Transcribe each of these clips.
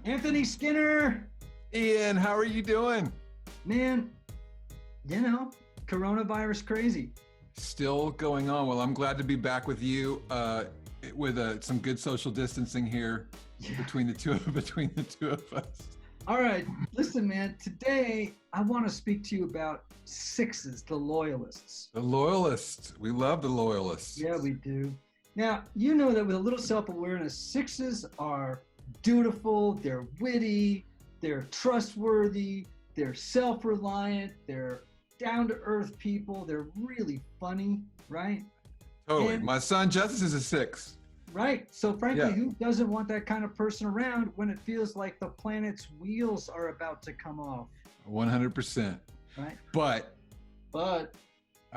Anthony Skinner. Ian, how are you doing? Man, coronavirus crazy. Still going on. Well, I'm glad to be back with you with some good social distancing here between the two of us. All right, listen, man. Today I want to speak to you about sixes, the loyalists. The loyalists. We love the loyalists. Yeah, we do. Now, you know that with a little self-awareness, sixes are dutiful, they're witty, they're trustworthy, they're self-reliant, they're down-to-earth people, they're really funny, right? Totally. And, my son Justice is a 6. right. So frankly, Yeah. who doesn't want that kind of person around when it feels like the planet's wheels are about to come off? 100%. Right. But I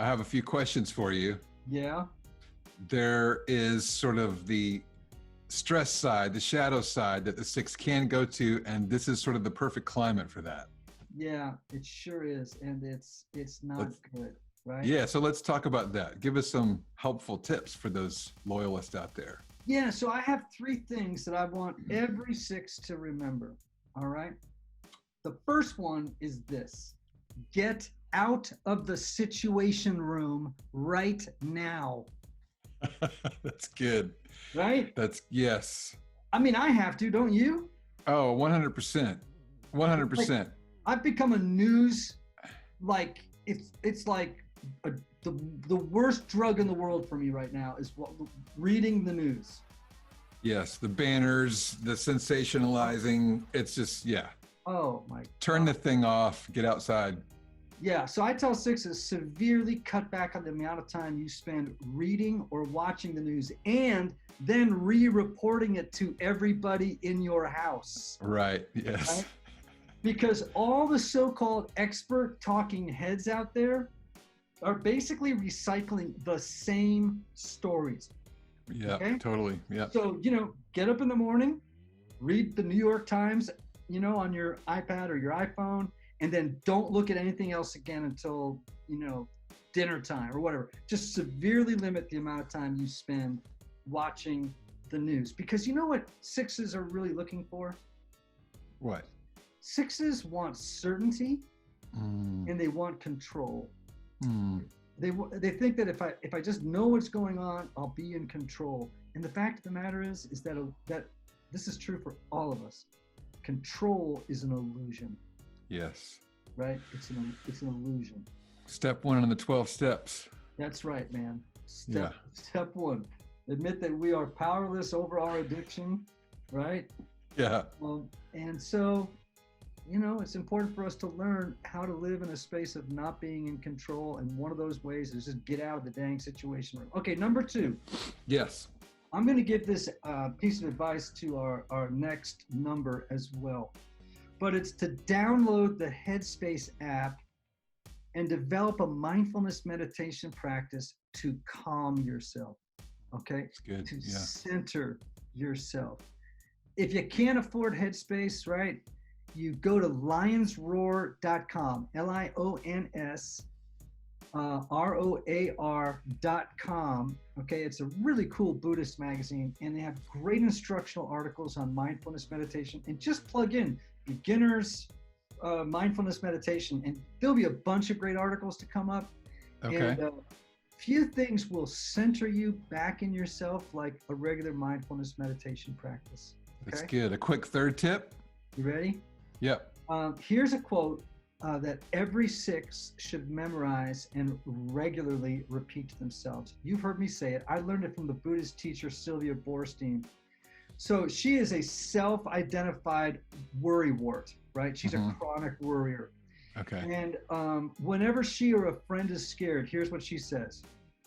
have a few questions for you. Yeah. There is sort of the stress side, the shadow side that the 6 can go to, and this is sort of the perfect climate for that. Yeah, it sure is. And it's not good, right? Yeah, so let's talk about that. Give us some helpful tips for those loyalists out there. Yeah, so I have 3 things that I want every 6 to remember, all right? The first one is this: get out of the situation room right now. That's good. Right? Yes. I mean, I have to, don't you? Oh, 100%. 100%. I've become a news, like, it's like the worst drug in the world for me right now is reading the news. Yes, the banners, the sensationalizing, it's just, yeah. Oh my Turn God. the thing off, get outside. Yeah, so I tell 6s, severely cut back on the amount of time you spend reading or watching the news, and then re-reporting it to everybody in your house. Right, yes. Right? Because all the so-called expert talking heads out there are basically recycling the same stories. Yeah, Okay? totally, yeah. So, get up in the morning, read the New York Times, on your iPad or your iPhone, and then don't look at anything else again until, dinner time or whatever. Just severely limit the amount of time you spend watching the news. Because you know what 6s are really looking for? What? 6s want certainty and they want control. They think that if I just know what's going on, I'll be in control. And the fact of the matter is that this is true for all of us. Control is an illusion. Yes. Right? It's an illusion. Step 1 on the 12 steps. That's right, man. Yeah. Step 1, admit that we are powerless over our addiction, right? Yeah. And so, it's important for us to learn how to live in a space of not being in control. And one of those ways is just get out of the dang situation room. Okay, number 2. Yes. I'm going to give this piece of advice to our next number as well. But it's to download the Headspace app and develop a mindfulness meditation practice to calm yourself, okay? That's good, to yeah. center yourself. If you can't afford Headspace, right, you go to lionsroar.com, LIONSROAR.com. Okay, it's a really cool Buddhist magazine, and they have great instructional articles on mindfulness meditation. And just plug in beginners mindfulness meditation, and there'll be a bunch of great articles to come up. Okay. And few things will center you back in yourself like a regular mindfulness meditation practice. Okay? That's good. A quick third tip? You ready? Yep. Here's a quote that every 6 should memorize and regularly repeat to themselves. You've heard me say it. I learned it from the Buddhist teacher Sylvia Boorstein. So she is a self-identified worrywart, right? She's a chronic worrier. Okay. And whenever she or a friend is scared, here's what she says.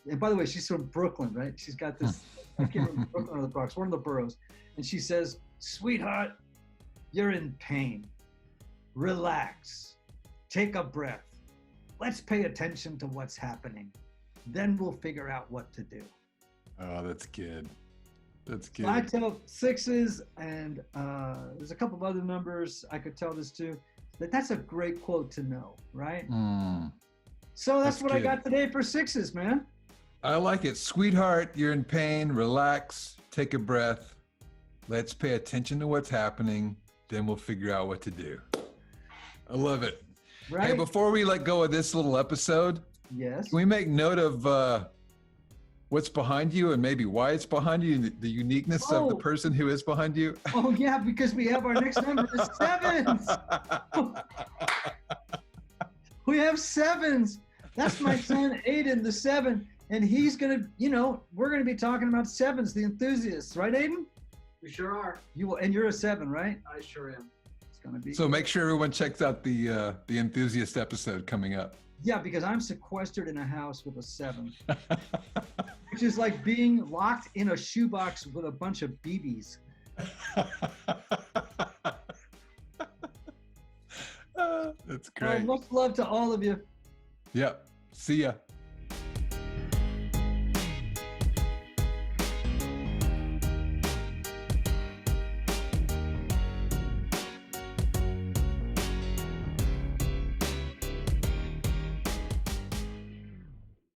And by the way, she's from Brooklyn, right? She's got this, I can't remember, Brooklyn or the Bronx, one of the boroughs. And she says, "Sweetheart, you're in pain. Relax. Take a breath. Let's pay attention to what's happening. Then we'll figure out what to do." Oh, that's good. That's good. So I tell 6s, and there's a couple of other numbers I could tell this to, that's a great quote to know, right? So that's what good. I got today for 6s, man. I like it. Sweetheart, you're in pain. Relax. Take a breath. Let's pay attention to what's happening. then we'll figure out what to do. I love it. Right? Hey, before we let go of this little episode, Yes. can we make note of what's behind you and maybe why it's behind you, and the uniqueness of the person who is behind you? Oh, yeah, because we have our next number is sevens. We have sevens. That's my son, Aiden, the 7. And he's going to, we're going to be talking about sevens, the enthusiasts. Right, Aiden? We sure are. And you're a 7, right? I sure am. It's going to be. So make sure everyone checks out the enthusiast episode coming up. Yeah, because I'm sequestered in a house with a 7. Which is like being locked in a shoebox with a bunch of BBs. That's great. Much love to all of you. Yep. See ya.